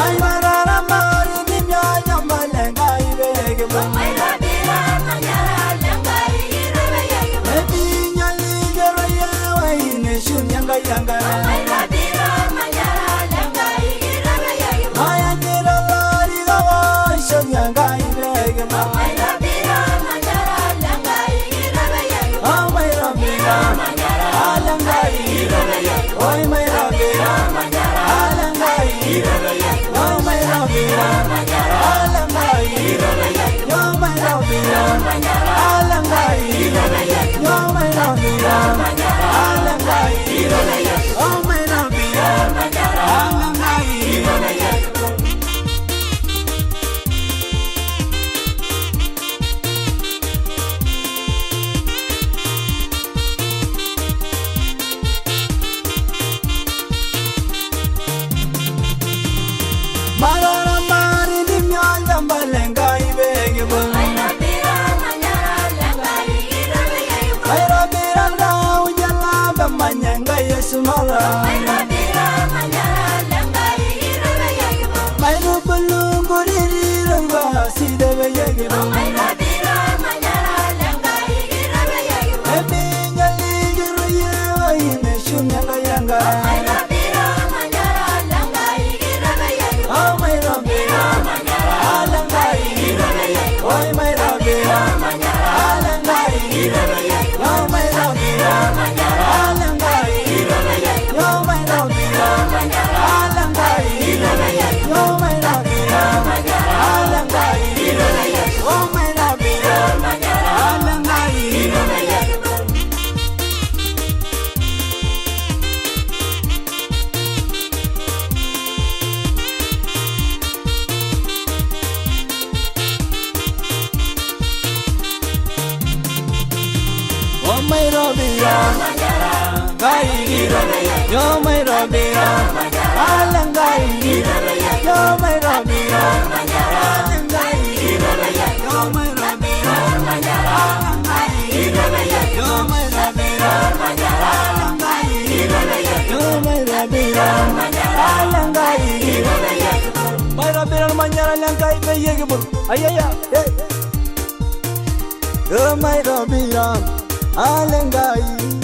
Ay marara mari ni mya nyamalenga ibege bo. Nairobi manyara lenga irebe yege bo. Ebi nyali gero ye wai ne shun yanga yanga. Nairobi manyara lenga irebe yege bo. Aya nira lari gawa shun yanga ibege bo. Nairobi manyara lenga irebe yege bo. Oh Nairobi manyara lenga irebe yege. Oy Nairobi manyara lenga irebe yege. Oh Nairobi manyara lenga irebe yege. Yo Nairobi manyara lenga irebe yege. Yo Nairobi manyara lenga irebe yege. Oh Nairobi manyara lenga irebe yege. Marara mari ni myanya malenga ibege bo. Nairobi manyara lenga irebe yege bo. Nairobi ranga ujala bamanyanga Yesu mala. Nairobi manyara lenga irebe yege bo. Mairu bulungu riranga sidebe yege bo. Nairobi manyara lenga irebe yege bo. Ebi nyali giru ye ine shumyanga yanga. Nairobi manyara lenga irebe yege bo. Oh Nairobi manyara lenga irebe yege. Oy Nairobi manyara lenga irebe yege. Yo Nairobi manyara lenga irebe yege. Yo Nairobi manyara lenga irebe yege. Yo Nairobi manyara lenga irebe yege. Oh Nairobi manyara lenga irebe yege. Oh Nairobi manyara irebe yege. Yo Nairobi lenga irebe yege. Yo Nairobi manyara lenga irebe yege. Yo Nairobi manyara lenga irebe yege. Yo Nairobi manyara lenga irebe yege. Yo Nairobi manyara lenga irebe yege. Nairobi manyara lenga irebe yege bo. Ayaya hey. Yo Nairobi lenga irebe